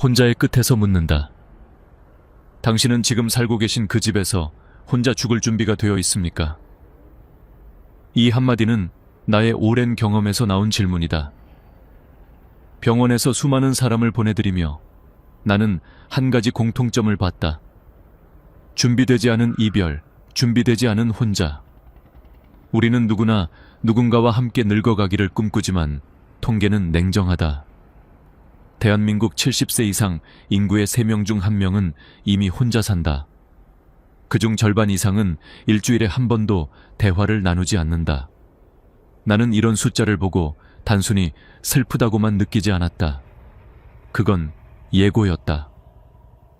혼자의 끝에서 묻는다. 당신은 지금 살고 계신 그 집에서 혼자 죽을 준비가 되어 있습니까? 이 한마디는 나의 오랜 경험에서 나온 질문이다. 병원에서 수많은 사람을 보내드리며 나는 한 가지 공통점을 봤다. 준비되지 않은 이별, 준비되지 않은 혼자. 우리는 누구나 누군가와 함께 늙어가기를 꿈꾸지만 통계는 냉정하다. 대한민국 70세 이상 인구의 3명 중 1명은 이미 혼자 산다. 그중 절반 이상은 일주일에 한 번도 대화를 나누지 않는다. 나는 이런 숫자를 보고 단순히 슬프다고만 느끼지 않았다. 그건 예고였다.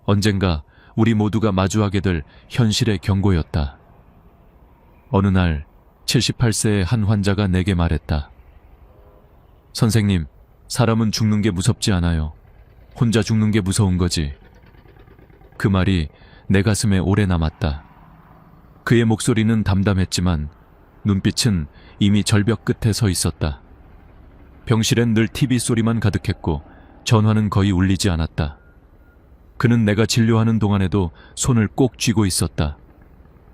언젠가 우리 모두가 마주하게 될 현실의 경고였다. 어느 날 78세의 한 환자가 내게 말했다. 선생님, 사람은 죽는 게 무섭지 않아요. 혼자 죽는 게 무서운 거지. 그 말이 내 가슴에 오래 남았다. 그의 목소리는 담담했지만 눈빛은 이미 절벽 끝에 서 있었다. 병실엔 늘 TV 소리만 가득했고 전화는 거의 울리지 않았다. 그는 내가 진료하는 동안에도 손을 꼭 쥐고 있었다.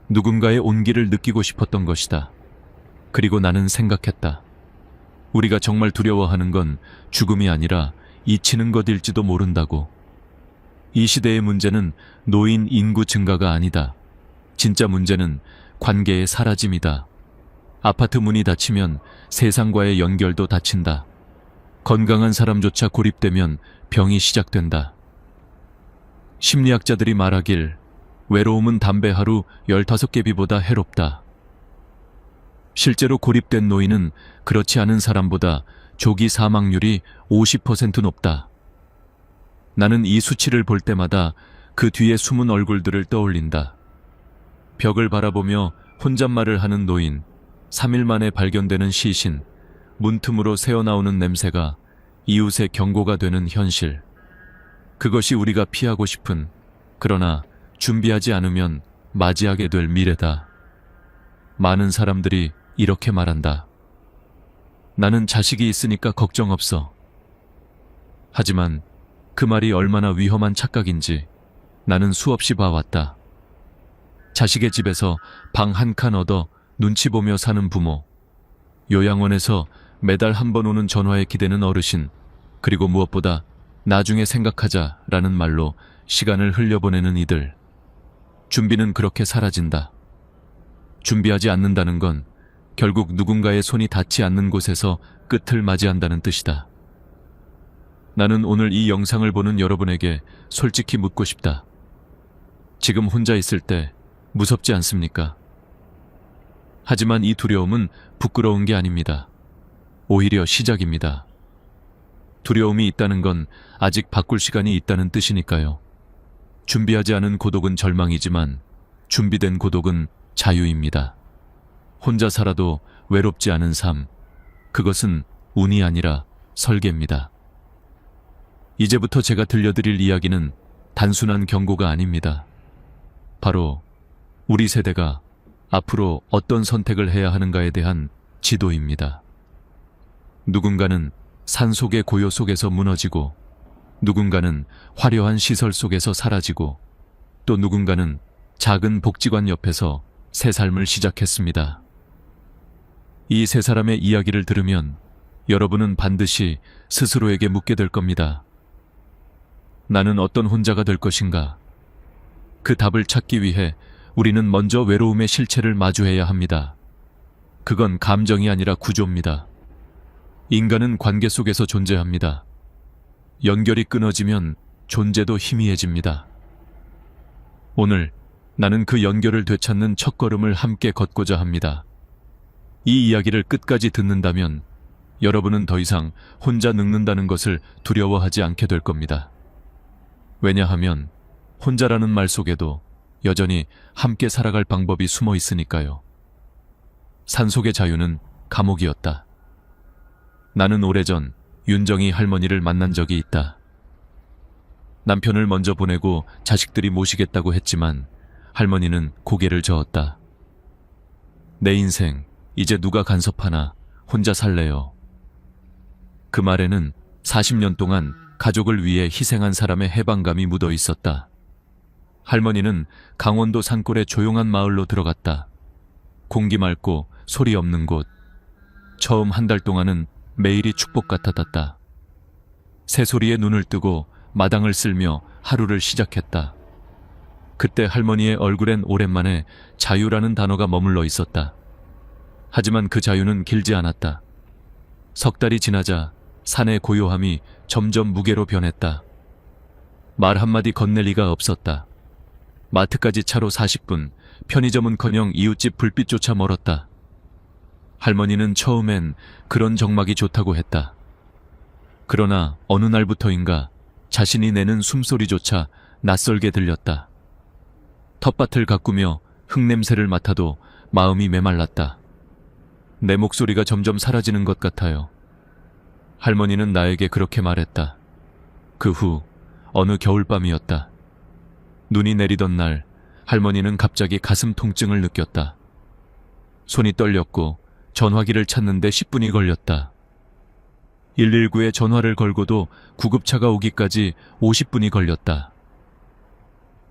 누군가의 온기를 느끼고 싶었던 것이다. 그리고 나는 생각했다. 우리가 정말 두려워하는 건 죽음이 아니라 잊히는 것일지도 모른다고. 이 시대의 문제는 노인 인구 증가가 아니다. 진짜 문제는 관계의 사라짐이다. 아파트 문이 닫히면 세상과의 연결도 닫힌다. 건강한 사람조차 고립되면 병이 시작된다. 심리학자들이 말하길 외로움은 담배 하루 15개 비보다 해롭다. 실제로 고립된 노인은 그렇지 않은 사람보다 조기 사망률이 50% 높다. 나는 이 수치를 볼 때마다 그 뒤에 숨은 얼굴들을 떠올린다. 벽을 바라보며 혼잣말을 하는 노인, 3일 만에 발견되는 시신, 문틈으로 새어나오는 냄새가 이웃의 경고가 되는 현실. 그것이 우리가 피하고 싶은, 그러나 준비하지 않으면 맞이하게 될 미래다. 많은 사람들이 이렇게 말한다. 나는 자식이 있으니까 걱정 없어. 하지만 그 말이 얼마나 위험한 착각인지 나는 수없이 봐왔다. 자식의 집에서 방 한 칸 얻어 눈치 보며 사는 부모, 요양원에서 매달 한 번 오는 전화에 기대는 어르신, 그리고 무엇보다 나중에 생각하자라는 말로 시간을 흘려보내는 이들. 준비는 그렇게 사라진다. 준비하지 않는다는 건 결국 누군가의 손이 닿지 않는 곳에서 끝을 맞이한다는 뜻이다. 나는 오늘 이 영상을 보는 여러분에게 솔직히 묻고 싶다. 지금 혼자 있을 때 무섭지 않습니까? 하지만 이 두려움은 부끄러운 게 아닙니다. 오히려 시작입니다. 두려움이 있다는 건 아직 바꿀 시간이 있다는 뜻이니까요. 준비하지 않은 고독은 절망이지만 준비된 고독은 자유입니다. 혼자 살아도 외롭지 않은 삶, 그것은 운이 아니라 설계입니다. 이제부터 제가 들려드릴 이야기는 단순한 경고가 아닙니다. 바로 우리 세대가 앞으로 어떤 선택을 해야 하는가에 대한 지도입니다. 누군가는 산속의 고요 속에서 무너지고, 누군가는 화려한 시설 속에서 사라지고, 또 누군가는 작은 복지관 옆에서 새 삶을 시작했습니다. 이 세 사람의 이야기를 들으면 여러분은 반드시 스스로에게 묻게 될 겁니다. 나는 어떤 혼자가 될 것인가? 그 답을 찾기 위해 우리는 먼저 외로움의 실체를 마주해야 합니다. 그건 감정이 아니라 구조입니다. 인간은 관계 속에서 존재합니다. 연결이 끊어지면 존재도 희미해집니다. 오늘 나는 그 연결을 되찾는 첫걸음을 함께 걷고자 합니다. 이 이야기를 끝까지 듣는다면 여러분은 더 이상 혼자 늙는다는 것을 두려워하지 않게 될 겁니다. 왜냐하면 혼자라는 말 속에도 여전히 함께 살아갈 방법이 숨어 있으니까요. 산속의 자유는 감옥이었다. 나는 오래전 윤정이 할머니를 만난 적이 있다. 남편을 먼저 보내고 자식들이 모시겠다고 했지만 할머니는 고개를 저었다. 내 인생 이제 누가 간섭하나 혼자 살래요. 그 말에는 40년 동안 가족을 위해 희생한 사람의 해방감이 묻어 있었다. 할머니는 강원도 산골의 조용한 마을로 들어갔다. 공기 맑고 소리 없는 곳. 처음 한 달 동안은 매일이 축복 같았다. 새소리에 눈을 뜨고 마당을 쓸며 하루를 시작했다. 그때 할머니의 얼굴엔 오랜만에 자유라는 단어가 머물러 있었다. 하지만 그 자유는 길지 않았다. 석 달이 지나자 산의 고요함이 점점 무게로 변했다. 말 한마디 건넬 리가 없었다. 마트까지 차로 40분, 편의점은커녕 이웃집 불빛조차 멀었다. 할머니는 처음엔 그런 정막이 좋다고 했다. 그러나 어느 날부터인가 자신이 내는 숨소리조차 낯설게 들렸다. 텃밭을 가꾸며 흙냄새를 맡아도 마음이 메말랐다. 내 목소리가 점점 사라지는 것 같아요. 할머니는 나에게 그렇게 말했다. 그 후 어느 겨울밤이었다. 눈이 내리던 날 할머니는 갑자기 가슴 통증을 느꼈다. 손이 떨렸고 전화기를 찾는데 10분이 걸렸다. 119에 전화를 걸고도 구급차가 오기까지 50분이 걸렸다.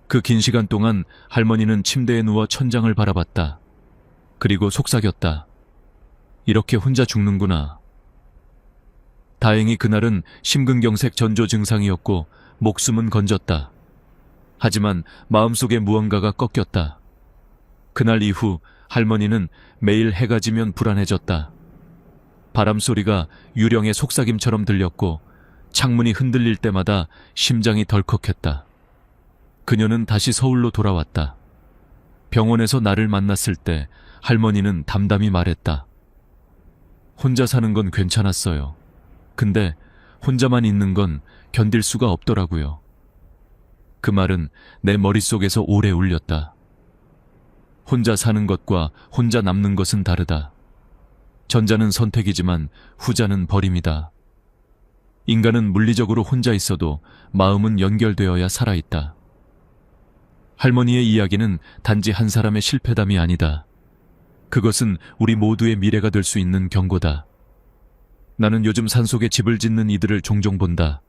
그 긴 시간 동안 할머니는 침대에 누워 천장을 바라봤다. 그리고 속삭였다. 이렇게 혼자 죽는구나. 다행히 그날은 심근경색 전조 증상이었고 목숨은 건졌다. 하지만 마음속에 무언가가 꺾였다. 그날 이후 할머니는 매일 해가 지면 불안해졌다. 바람 소리가 유령의 속삭임처럼 들렸고 창문이 흔들릴 때마다 심장이 덜컥했다. 그녀는 다시 서울로 돌아왔다. 병원에서 나를 만났을 때 할머니는 담담히 말했다. 혼자 사는 건 괜찮았어요. 근데 혼자만 있는 건 견딜 수가 없더라고요. 그 말은 내 머릿속에서 오래 울렸다. 혼자 사는 것과 혼자 남는 것은 다르다. 전자는 선택이지만 후자는 버림이다. 인간은 물리적으로 혼자 있어도 마음은 연결되어야 살아있다. 할머니의 이야기는 단지 한 사람의 실패담이 아니다. 그것은 우리 모두의 미래가 될 수 있는 경고다. 나는 요즘 산속에 집을 짓는 이들을 종종 본다.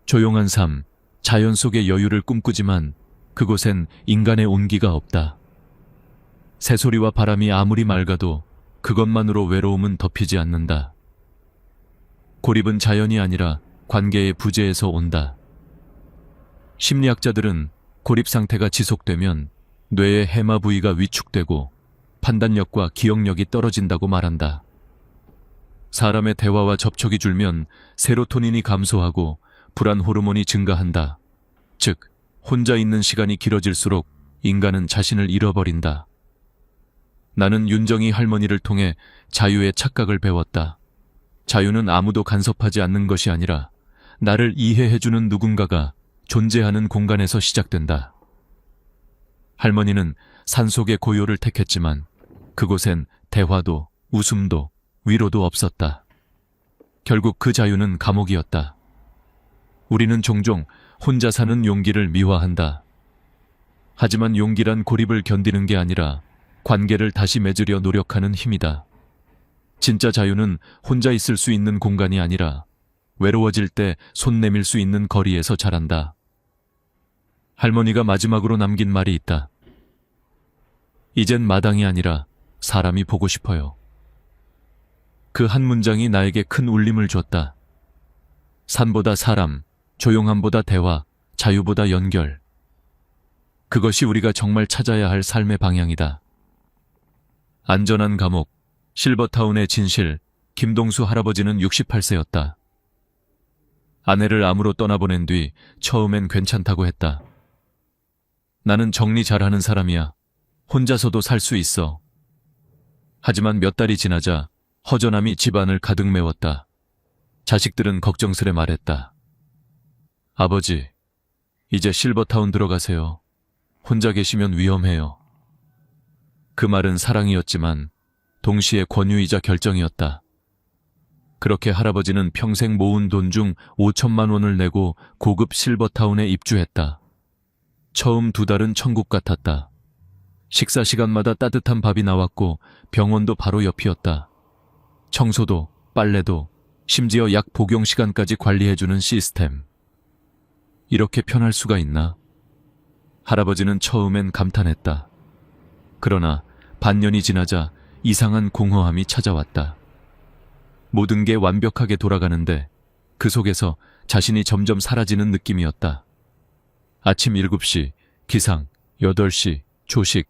조용한 삶, 자연 속의 여유를 꿈꾸지만 그곳엔 인간의 온기가 없다. 새소리와 바람이 아무리 맑아도 그것만으로 외로움은 덮이지 않는다. 고립은 자연이 아니라 관계의 부재에서 온다. 심리학자들은 고립 상태가 지속되면 뇌의 해마 부위가 위축되고 판단력과 기억력이 떨어진다고 말한다. 사람의 대화와 접촉이 줄면 세로토닌이 감소하고 불안 호르몬이 증가한다. 즉, 혼자 있는 시간이 길어질수록 인간은 자신을 잃어버린다. 나는 윤정이 할머니를 통해 자유의 착각을 배웠다. 자유는 아무도 간섭하지 않는 것이 아니라 나를 이해해주는 누군가가 존재하는 공간에서 시작된다. 할머니는 산속의 고요를 택했지만 그곳엔 대화도 웃음도 위로도 없었다. 결국 그 자유는 감옥이었다. 우리는 종종 혼자 사는 용기를 미화한다. 하지만 용기란 고립을 견디는 게 아니라 관계를 다시 맺으려 노력하는 힘이다. 진짜 자유는 혼자 있을 수 있는 공간이 아니라 외로워질 때 손 내밀 수 있는 거리에서 자란다. 할머니가 마지막으로 남긴 말이 있다. 이젠 마당이 아니라 사람이 보고 싶어요. 그 한 문장이 나에게 큰 울림을 줬다. 산보다 사람, 조용함보다 대화, 자유보다 연결. 그것이 우리가 정말 찾아야 할 삶의 방향이다. 안전한 감옥, 실버타운의 진실. 김동수 할아버지는 68세였다. 아내를 암으로 떠나보낸 뒤 처음엔 괜찮다고 했다. 나는 정리 잘하는 사람이야. 혼자서도 살 수 있어. 하지만 몇 달이 지나자 허전함이 집안을 가득 메웠다. 자식들은 걱정스레 말했다. 아버지, 이제 실버타운 들어가세요. 혼자 계시면 위험해요. 그 말은 사랑이었지만 동시에 권유이자 결정이었다. 그렇게 할아버지는 평생 모은 돈 중 5천만 원을 내고 고급 실버타운에 입주했다. 처음 2달은 천국 같았다. 식사 시간마다 따뜻한 밥이 나왔고 병원도 바로 옆이었다. 청소도 빨래도 심지어 약 복용 시간까지 관리해주는 시스템. 이렇게 편할 수가 있나? 할아버지는 처음엔 감탄했다. 그러나 반년이 지나자 이상한 공허함이 찾아왔다. 모든 게 완벽하게 돌아가는데 그 속에서 자신이 점점 사라지는 느낌이었다. 아침 7시 기상, 8시 조식,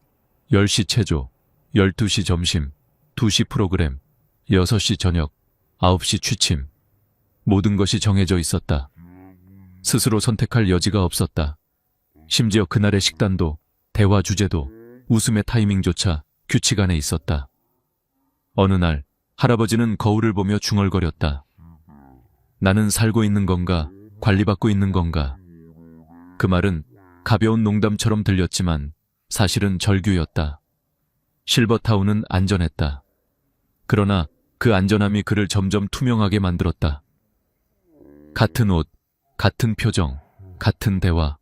10시 체조, 12시 점심, 2시 프로그램, 6시 저녁, 9시 취침. 모든 것이 정해져 있었다. 스스로 선택할 여지가 없었다. 심지어 그날의 식단도, 대화 주제도, 웃음의 타이밍조차 규칙 안에 있었다. 어느 날 할아버지는 거울을 보며 중얼거렸다. 나는 살고 있는 건가, 관리받고 있는 건가. 그 말은 가벼운 농담처럼 들렸지만 사실은 절규였다. 실버타운은 안전했다. 그러나 그 안전함이 그를 점점 투명하게 만들었다. 같은 옷, 같은 표정, 같은 대화.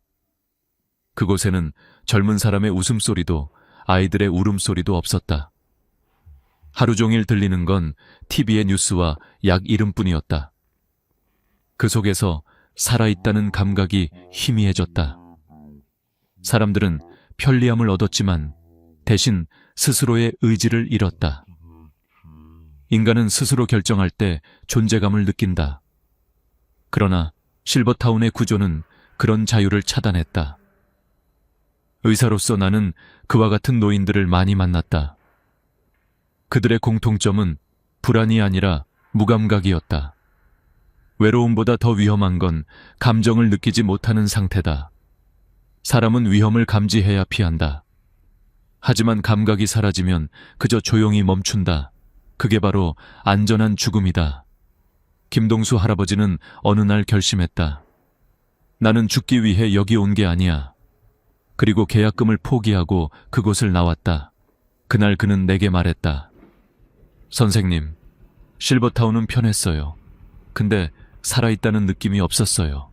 그곳에는 젊은 사람의 웃음소리도 아이들의 울음소리도 없었다. 하루 종일 들리는 건 TV의 뉴스와 약 이름뿐이었다. 그 속에서 살아있다는 감각이 희미해졌다. 사람들은 편리함을 얻었지만 대신 스스로의 의지를 잃었다. 인간은 스스로 결정할 때 존재감을 느낀다. 그러나 실버타운의 구조는 그런 자유를 차단했다. 의사로서 나는 그와 같은 노인들을 많이 만났다. 그들의 공통점은 불안이 아니라 무감각이었다. 외로움보다 더 위험한 건 감정을 느끼지 못하는 상태다. 사람은 위험을 감지해야 피한다. 하지만 감각이 사라지면 그저 조용히 멈춘다. 그게 바로 안전한 죽음이다. 김동수 할아버지는 어느 날 결심했다. 나는 죽기 위해 여기 온 게 아니야. 그리고 계약금을 포기하고 그곳을 나왔다. 그날 그는 내게 말했다. 선생님, 실버타운은 편했어요. 근데 살아있다는 느낌이 없었어요.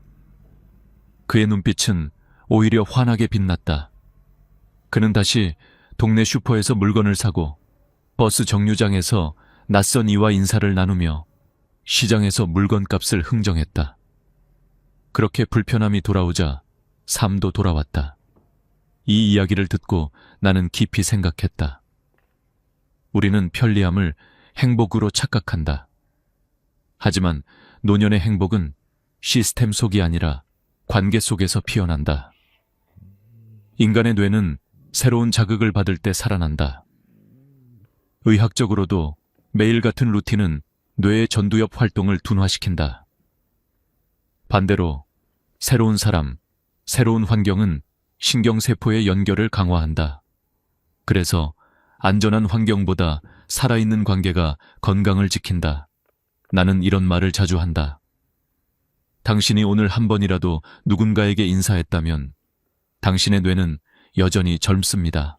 그의 눈빛은 오히려 환하게 빛났다. 그는 다시 동네 슈퍼에서 물건을 사고 버스 정류장에서 낯선 이와 인사를 나누며 시장에서 물건값을 흥정했다. 그렇게 불편함이 돌아오자 삶도 돌아왔다. 이 이야기를 듣고 나는 깊이 생각했다. 우리는 편리함을 행복으로 착각한다. 하지만 노년의 행복은 시스템 속이 아니라 관계 속에서 피어난다. 인간의 뇌는 새로운 자극을 받을 때 살아난다. 의학적으로도 매일 같은 루틴은 뇌의 전두엽 활동을 둔화시킨다. 반대로 새로운 사람, 새로운 환경은 신경세포의 연결을 강화한다. 그래서 안전한 환경보다 살아있는 관계가 건강을 지킨다. 나는 이런 말을 자주 한다. 당신이 오늘 한 번이라도 누군가에게 인사했다면 당신의 뇌는 여전히 젊습니다.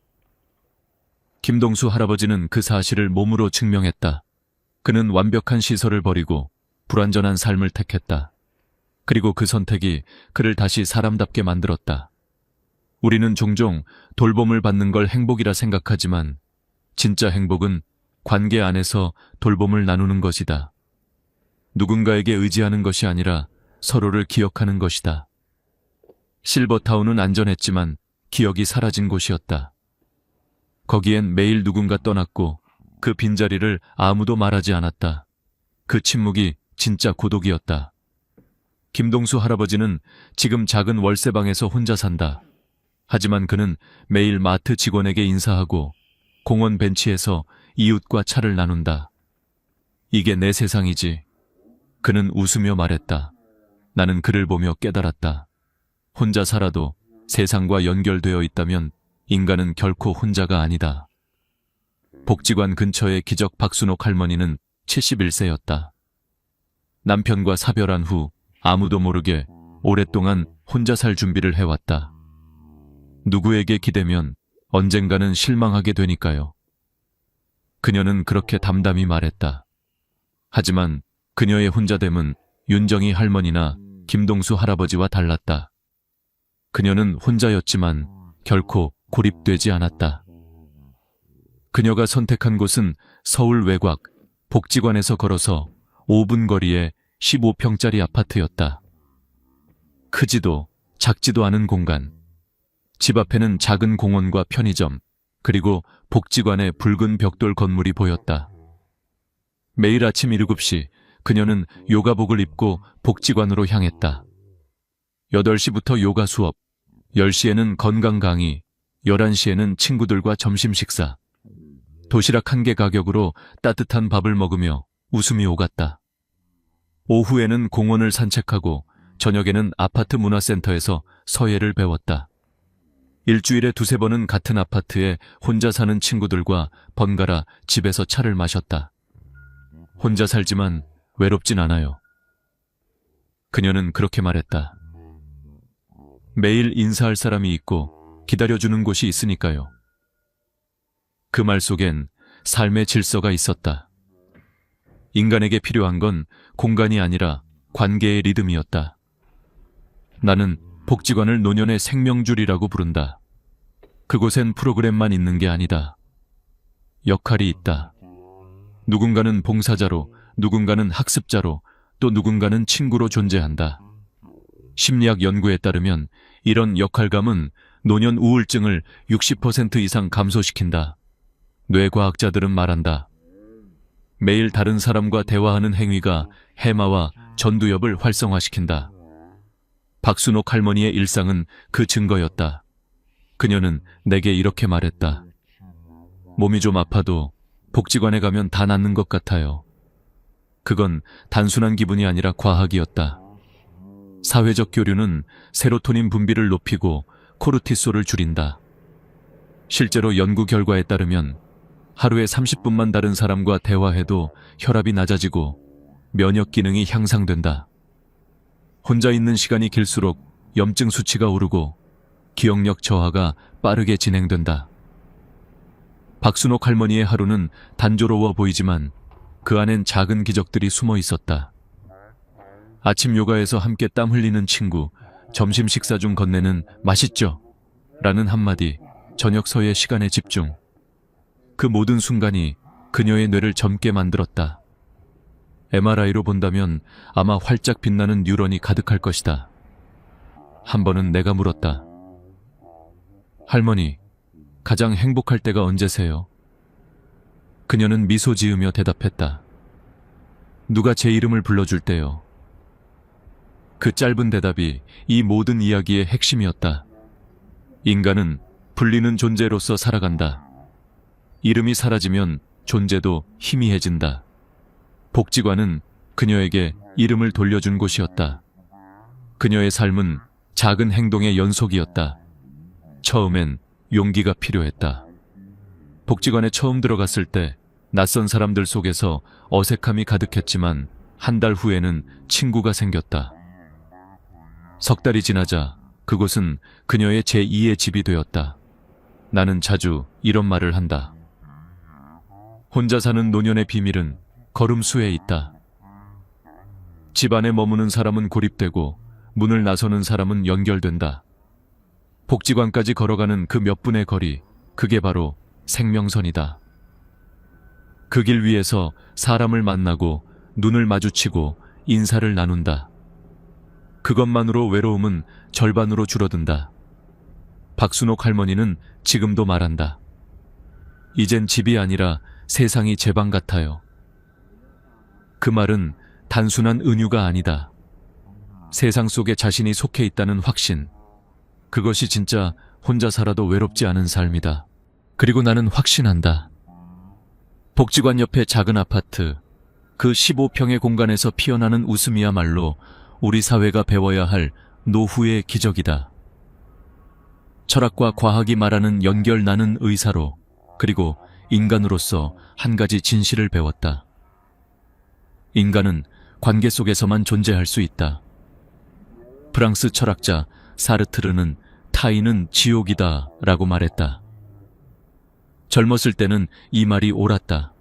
김동수 할아버지는 그 사실을 몸으로 증명했다. 그는 완벽한 시설을 버리고 불완전한 삶을 택했다. 그리고 그 선택이 그를 다시 사람답게 만들었다. 우리는 종종 돌봄을 받는 걸 행복이라 생각하지만 진짜 행복은 관계 안에서 돌봄을 나누는 것이다. 누군가에게 의지하는 것이 아니라 서로를 기억하는 것이다. 실버타운은 안전했지만 기억이 사라진 곳이었다. 거기엔 매일 누군가 떠났고 그 빈자리를 아무도 말하지 않았다. 그 침묵이 진짜 고독이었다. 김동수 할아버지는 지금 작은 월세방에서 혼자 산다. 하지만 그는 매일 마트 직원에게 인사하고 공원 벤치에서 이웃과 차를 나눈다. 이게 내 세상이지. 그는 웃으며 말했다. 나는 그를 보며 깨달았다. 혼자 살아도 세상과 연결되어 있다면 인간은 결코 혼자가 아니다. 복지관 근처의 기적 박순옥 할머니는 71세였다. 남편과 사별한 후 아무도 모르게 오랫동안 혼자 살 준비를 해왔다. 누구에게 기대면 언젠가는 실망하게 되니까요. 그녀는 그렇게 담담히 말했다. 하지만 그녀의 혼자됨은 윤정희 할머니나 김동수 할아버지와 달랐다. 그녀는 혼자였지만 결코 고립되지 않았다. 그녀가 선택한 곳은 서울 외곽 복지관에서 걸어서 5분 거리의 15평짜리 아파트였다. 크지도 작지도 않은 공간. 집 앞에는 작은 공원과 편의점, 그리고 복지관의 붉은 벽돌 건물이 보였다. 매일 아침 7시 그녀는 요가복을 입고 복지관으로 향했다. 8시부터 요가 수업, 10시에는 건강 강의, 11시에는 친구들과 점심 식사. 도시락 1개 가격으로 따뜻한 밥을 먹으며 웃음이 오갔다. 오후에는 공원을 산책하고 저녁에는 아파트 문화센터에서 서예를 배웠다. 일주일에 2~3번은 같은 아파트에 혼자 사는 친구들과 번갈아 집에서 차를 마셨다. 혼자 살지만 외롭진 않아요. 그녀는 그렇게 말했다. 매일 인사할 사람이 있고 기다려주는 곳이 있으니까요. 그 말 속엔 삶의 질서가 있었다. 인간에게 필요한 건 공간이 아니라 관계의 리듬이었다. 나는 복지관을 노년의 생명줄이라고 부른다. 그곳엔 프로그램만 있는 게 아니다. 역할이 있다. 누군가는 봉사자로, 누군가는 학습자로, 또 누군가는 친구로 존재한다. 심리학 연구에 따르면 이런 역할감은 노년 우울증을 60% 이상 감소시킨다. 뇌과학자들은 말한다. 매일 다른 사람과 대화하는 행위가 해마와 전두엽을 활성화시킨다. 박순옥 할머니의 일상은 그 증거였다. 그녀는 내게 이렇게 말했다. 몸이 좀 아파도 복지관에 가면 다 낫는 것 같아요. 그건 단순한 기분이 아니라 과학이었다. 사회적 교류는 세로토닌 분비를 높이고 코르티솔을 줄인다. 실제로 연구 결과에 따르면 하루에 30분만 다른 사람과 대화해도 혈압이 낮아지고 면역 기능이 향상된다. 혼자 있는 시간이 길수록 염증 수치가 오르고 기억력 저하가 빠르게 진행된다. 박순옥 할머니의 하루는 단조로워 보이지만 그 안엔 작은 기적들이 숨어 있었다. 아침 요가에서 함께 땀 흘리는 친구, 점심 식사 중 건네는 맛있죠? 라는 한마디, 저녁 서예 시간의 집중. 그 모든 순간이 그녀의 뇌를 젊게 만들었다. MRI로 본다면 아마 활짝 빛나는 뉴런이 가득할 것이다. 한 번은 내가 물었다. 할머니, 가장 행복할 때가 언제세요? 그녀는 미소 지으며 대답했다. 누가 제 이름을 불러줄 때요. 그 짧은 대답이 이 모든 이야기의 핵심이었다. 인간은 불리는 존재로서 살아간다. 이름이 사라지면 존재도 희미해진다. 복지관은 그녀에게 이름을 돌려준 곳이었다. 그녀의 삶은 작은 행동의 연속이었다. 처음엔 용기가 필요했다. 복지관에 처음 들어갔을 때 낯선 사람들 속에서 어색함이 가득했지만 한 달 후에는 친구가 생겼다. 석 달이 지나자 그곳은 그녀의 제2의 집이 되었다. 나는 자주 이런 말을 한다. 혼자 사는 노년의 비밀은 걸음수에 있다. 집 안에 머무는 사람은 고립되고 문을 나서는 사람은 연결된다. 복지관까지 걸어가는 그 몇 분의 거리, 그게 바로 생명선이다. 그 길 위에서 사람을 만나고 눈을 마주치고 인사를 나눈다. 그것만으로 외로움은 절반으로 줄어든다. 박순옥 할머니는 지금도 말한다. 이젠 집이 아니라 세상이 제 방 같아요. 그 말은 단순한 은유가 아니다. 세상 속에 자신이 속해 있다는 확신. 그것이 진짜 혼자 살아도 외롭지 않은 삶이다. 그리고 나는 확신한다. 복지관 옆의 작은 아파트, 그 15평의 공간에서 피어나는 웃음이야말로 우리 사회가 배워야 할 노후의 기적이다. 철학과 과학이 말하는 연결 나는 의사로, 그리고 인간으로서 한 가지 진실을 배웠다. 인간은 관계 속에서만 존재할 수 있다. 프랑스 철학자 사르트르는 타인은 지옥이다 라고 말했다. 젊었을 때는 이 말이 옳았다.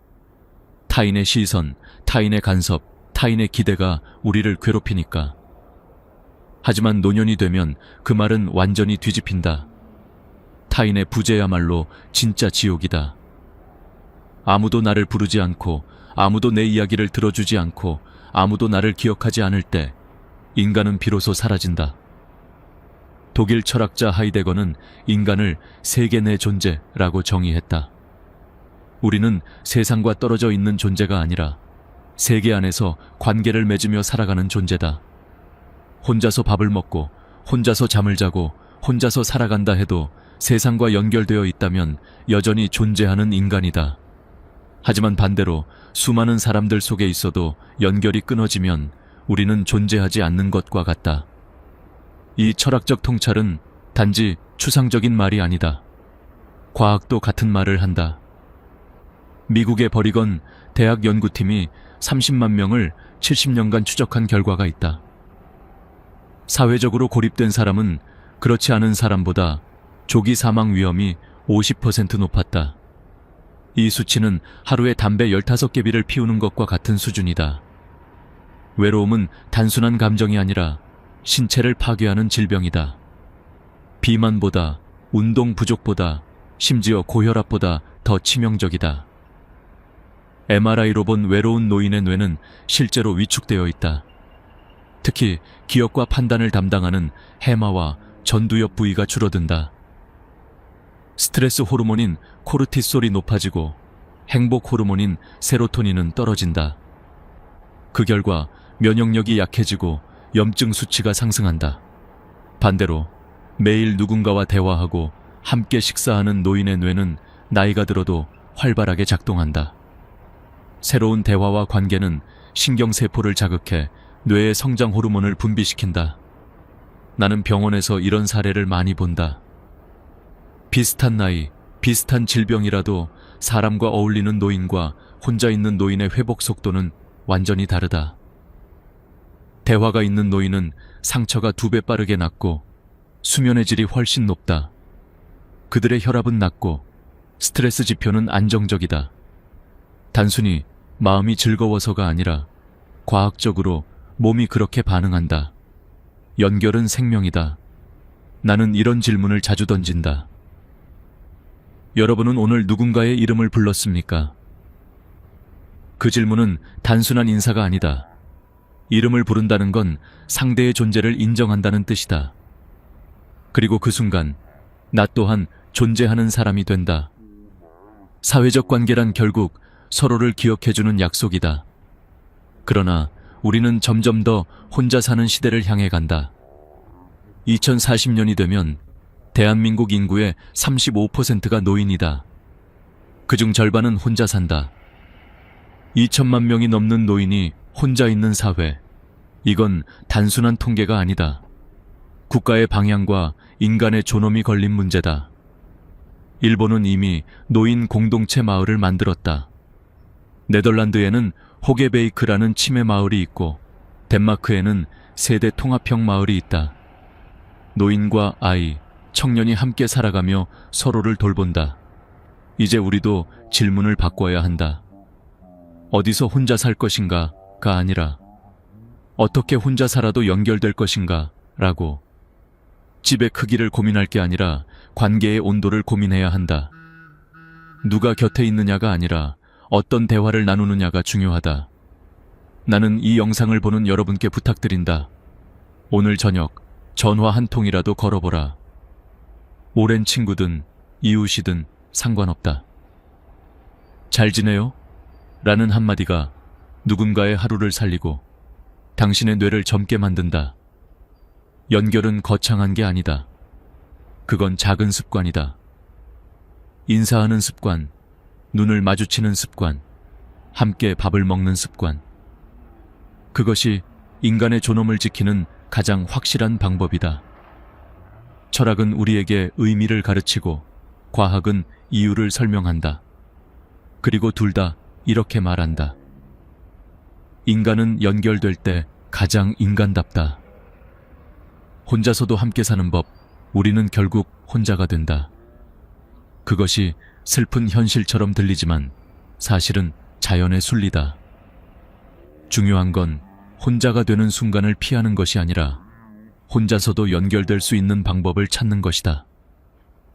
타인의 시선, 타인의 간섭, 타인의 기대가 우리를 괴롭히니까. 하지만 노년이 되면 그 말은 완전히 뒤집힌다. 타인의 부재야말로 진짜 지옥이다. 아무도 나를 부르지 않고, 아무도 내 이야기를 들어주지 않고, 아무도 나를 기억하지 않을 때 인간은 비로소 사라진다. 독일 철학자 하이데거는 인간을 세계 내 존재라고 정의했다. 우리는 세상과 떨어져 있는 존재가 아니라 세계 안에서 관계를 맺으며 살아가는 존재다. 혼자서 밥을 먹고 혼자서 잠을 자고 혼자서 살아간다 해도 세상과 연결되어 있다면 여전히 존재하는 인간이다. 하지만 반대로 수많은 사람들 속에 있어도 연결이 끊어지면 우리는 존재하지 않는 것과 같다. 이 철학적 통찰은 단지 추상적인 말이 아니다. 과학도 같은 말을 한다. 미국의 버리건 대학 연구팀이 30만 명을 70년간 추적한 결과가 있다. 사회적으로 고립된 사람은 그렇지 않은 사람보다 조기 사망 위험이 50% 높았다. 이 수치는 하루에 담배 15개비를 피우는 것과 같은 수준이다. 외로움은 단순한 감정이 아니라 신체를 파괴하는 질병이다. 비만보다, 운동 부족보다, 심지어 고혈압보다 더 치명적이다. MRI로 본 외로운 노인의 뇌는 실제로 위축되어 있다. 특히 기억과 판단을 담당하는 해마와 전두엽 부위가 줄어든다. 스트레스 호르몬인 코르티솔이 높아지고 행복 호르몬인 세로토닌은 떨어진다. 그 결과 면역력이 약해지고 염증 수치가 상승한다. 반대로 매일 누군가와 대화하고 함께 식사하는 노인의 뇌는 나이가 들어도 활발하게 작동한다. 새로운 대화와 관계는 신경세포를 자극해 뇌의 성장 호르몬을 분비시킨다. 나는 병원에서 이런 사례를 많이 본다. 비슷한 나이, 비슷한 질병이라도 사람과 어울리는 노인과 혼자 있는 노인의 회복 속도는 완전히 다르다. 대화가 있는 노인은 상처가 2배 빠르게 낫고 수면의 질이 훨씬 높다. 그들의 혈압은 낮고 스트레스 지표는 안정적이다. 단순히 마음이 즐거워서가 아니라 과학적으로 몸이 그렇게 반응한다. 연결은 생명이다. 나는 이런 질문을 자주 던진다. 여러분은 오늘 누군가의 이름을 불렀습니까? 그 질문은 단순한 인사가 아니다. 이름을 부른다는 건 상대의 존재를 인정한다는 뜻이다. 그리고 그 순간 나 또한 존재하는 사람이 된다. 사회적 관계란 결국 서로를 기억해주는 약속이다. 그러나 우리는 점점 더 혼자 사는 시대를 향해 간다. 2040년이 되면 대한민국 인구의 35%가 노인이다. 그중 절반은 혼자 산다. 2천만 명이 넘는 노인이 혼자 있는 사회. 이건 단순한 통계가 아니다. 국가의 방향과 인간의 존엄이 걸린 문제다. 일본은 이미 노인 공동체 마을을 만들었다. 네덜란드에는 호게베이크라는 치매 마을이 있고 덴마크에는 세대 통합형 마을이 있다. 노인과 아이, 청년이 함께 살아가며 서로를 돌본다. 이제 우리도 질문을 바꿔야 한다. 어디서 혼자 살 것인가가 아니라 어떻게 혼자 살아도 연결될 것인가 라고. 집의 크기를 고민할 게 아니라 관계의 온도를 고민해야 한다. 누가 곁에 있느냐가 아니라 어떤 대화를 나누느냐가 중요하다. 나는 이 영상을 보는 여러분께 부탁드린다. 오늘 저녁 전화 한 통이라도 걸어보라. 오랜 친구든 이웃이든 상관없다. 잘 지내요? 라는 한마디가 누군가의 하루를 살리고 당신의 뇌를 젊게 만든다. 연결은 거창한 게 아니다. 그건 작은 습관이다. 인사하는 습관, 눈을 마주치는 습관, 함께 밥을 먹는 습관. 그것이 인간의 존엄을 지키는 가장 확실한 방법이다. 철학은 우리에게 의미를 가르치고 과학은 이유를 설명한다. 그리고 둘 다 이렇게 말한다. 인간은 연결될 때 가장 인간답다. 혼자서도 함께 사는 법, 우리는 결국 혼자가 된다. 그것이 슬픈 현실처럼 들리지만 사실은 자연의 순리다. 중요한 건 혼자가 되는 순간을 피하는 것이 아니라 혼자서도 연결될 수 있는 방법을 찾는 것이다.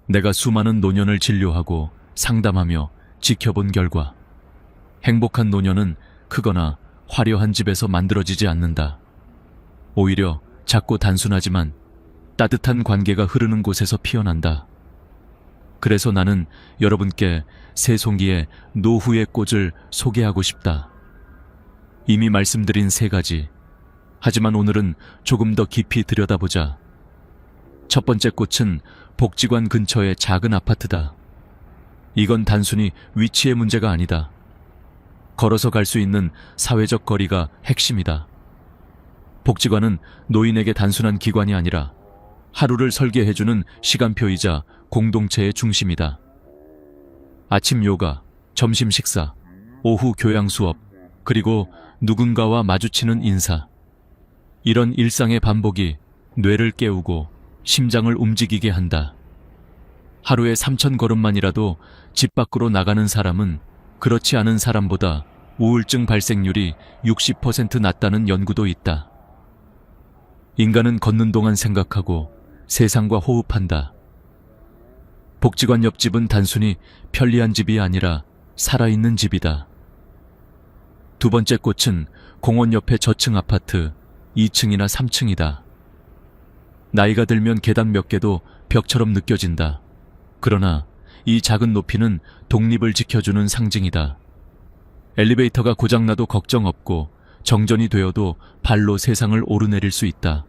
내가 수많은 노년을 진료하고 상담하며 지켜본 결과 행복한 노년은 크거나 화려한 집에서 만들어지지 않는다. 오히려 작고 단순하지만 따뜻한 관계가 흐르는 곳에서 피어난다. 그래서 나는 여러분께 새송이의 노후의 꽃을 소개하고 싶다. 이미 말씀드린 세 가지. 하지만 오늘은 조금 더 깊이 들여다보자. 첫 번째 꽃은 복지관 근처의 작은 아파트다. 이건 단순히 위치의 문제가 아니다. 걸어서 갈 수 있는 사회적 거리가 핵심이다. 복지관은 노인에게 단순한 기관이 아니라 하루를 설계해주는 시간표이자 공동체의 중심이다. 아침 요가, 점심 식사, 오후 교양 수업, 그리고 누군가와 마주치는 인사. 이런 일상의 반복이 뇌를 깨우고 심장을 움직이게 한다. 하루에 3,000걸음만이라도 집 밖으로 나가는 사람은 그렇지 않은 사람보다 우울증 발생률이 60% 낮다는 연구도 있다. 인간은 걷는 동안 생각하고 세상과 호흡한다. 복지관 옆집은 단순히 편리한 집이 아니라 살아있는 집이다. 두 번째 꽃은 공원 옆의 저층 아파트 2층이나 3층이다. 나이가 들면 계단 몇 개도 벽처럼 느껴진다. 그러나 이 작은 높이는 독립을 지켜주는 상징이다. 엘리베이터가 고장나도 걱정 없고 정전이 되어도 발로 세상을 오르내릴 수 있다.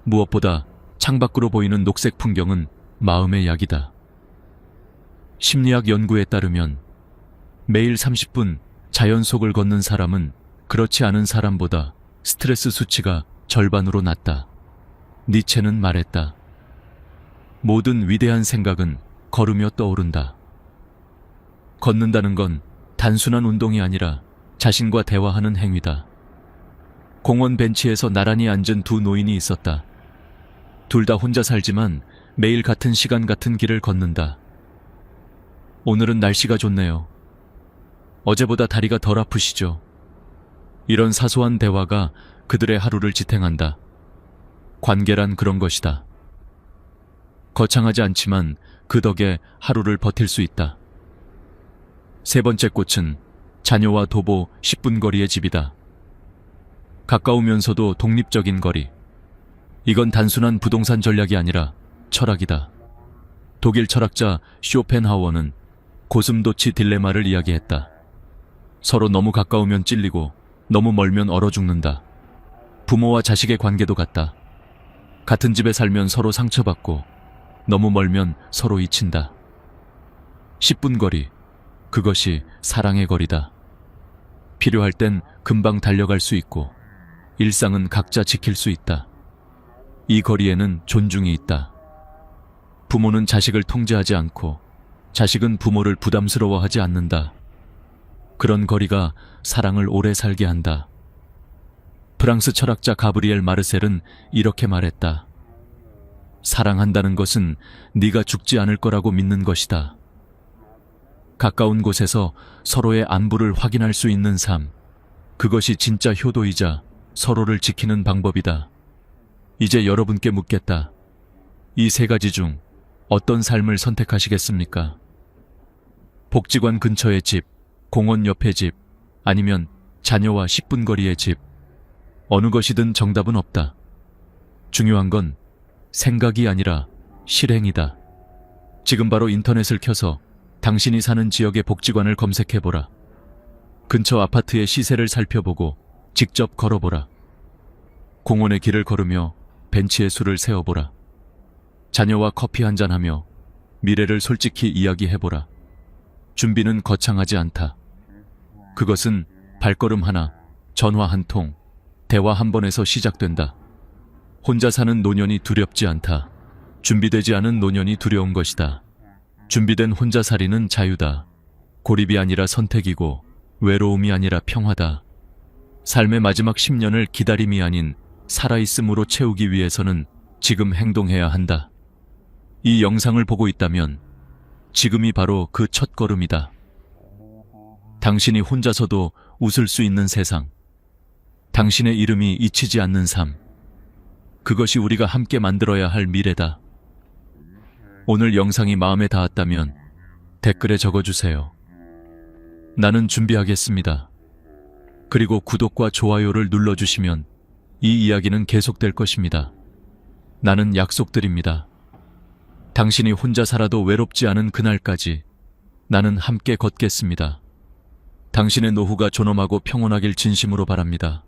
무엇보다 창밖으로 보이는 녹색 풍경은 마음의 약이다. 심리학 연구에 따르면 매일 30분 자연 속을 걷는 사람은 그렇지 않은 사람보다 스트레스 수치가 절반으로 낮다. 니체는 말했다. 모든 위대한 생각은 걸으며 떠오른다. 걷는다는 건 단순한 운동이 아니라 자신과 대화하는 행위다. 공원 벤치에서 나란히 앉은 두 노인이 있었다. 둘 다 혼자 살지만 매일 같은 시간 같은 길을 걷는다. 오늘은 날씨가 좋네요. 어제보다 다리가 덜 아프시죠? 이런 사소한 대화가 그들의 하루를 지탱한다. 관계란 그런 것이다. 거창하지 않지만 그 덕에 하루를 버틸 수 있다. 세 번째 꽃은 자녀와 도보 10분 거리의 집이다. 가까우면서도 독립적인 거리. 이건 단순한 부동산 전략이 아니라 철학이다. 독일 철학자 쇼펜하우어는 고슴도치 딜레마를 이야기했다. 서로 너무 가까우면 찔리고 너무 멀면 얼어 죽는다. 부모와 자식의 관계도 같다. 같은 집에 살면 서로 상처받고 너무 멀면 서로 잊힌다. 10분 거리, 그것이 사랑의 거리다. 필요할 땐 금방 달려갈 수 있고 일상은 각자 지킬 수 있다. 이 거리에는 존중이 있다. 부모는 자식을 통제하지 않고 자식은 부모를 부담스러워하지 않는다. 그런 거리가 사랑을 오래 살게 한다. 프랑스 철학자 가브리엘 마르셀은 이렇게 말했다. 사랑한다는 것은 네가 죽지 않을 거라고 믿는 것이다. 가까운 곳에서 서로의 안부를 확인할 수 있는 삶, 그것이 진짜 효도이자 서로를 지키는 방법이다. 이제 여러분께 묻겠다. 이 세 가지 중 어떤 삶을 선택하시겠습니까? 복지관 근처의 집, 공원 옆의 집, 아니면 자녀와 10분 거리의 집. 어느 것이든 정답은 없다. 중요한 건 생각이 아니라 실행이다. 지금 바로 인터넷을 켜서 당신이 사는 지역의 복지관을 검색해보라. 근처 아파트의 시세를 살펴보고 직접 걸어보라. 공원의 길을 걸으며 벤치에 술을 세워보라. 자녀와 커피 한잔하며 미래를 솔직히 이야기해보라. 준비는 거창하지 않다. 그것은 발걸음 하나, 전화 한 통, 대화 한 번에서 시작된다. 혼자 사는 노년이 두렵지 않다. 준비되지 않은 노년이 두려운 것이다. 준비된 혼자살이는 자유다. 고립이 아니라 선택이고 외로움이 아니라 평화다. 삶의 마지막 10년을 기다림이 아닌 살아있음으로 채우기 위해서는 지금 행동해야 한다. 이 영상을 보고 있다면 지금이 바로 그 첫걸음이다. 당신이 혼자서도 웃을 수 있는 세상. 당신의 이름이 잊히지 않는 삶. 그것이 우리가 함께 만들어야 할 미래다. 오늘 영상이 마음에 닿았다면 댓글에 적어주세요. 나는 준비하겠습니다. 그리고 구독과 좋아요를 눌러주시면 이 이야기는 계속될 것입니다. 나는 약속드립니다. 당신이 혼자 살아도 외롭지 않은 그날까지 나는 함께 걷겠습니다. 당신의 노후가 존엄하고 평온하길 진심으로 바랍니다.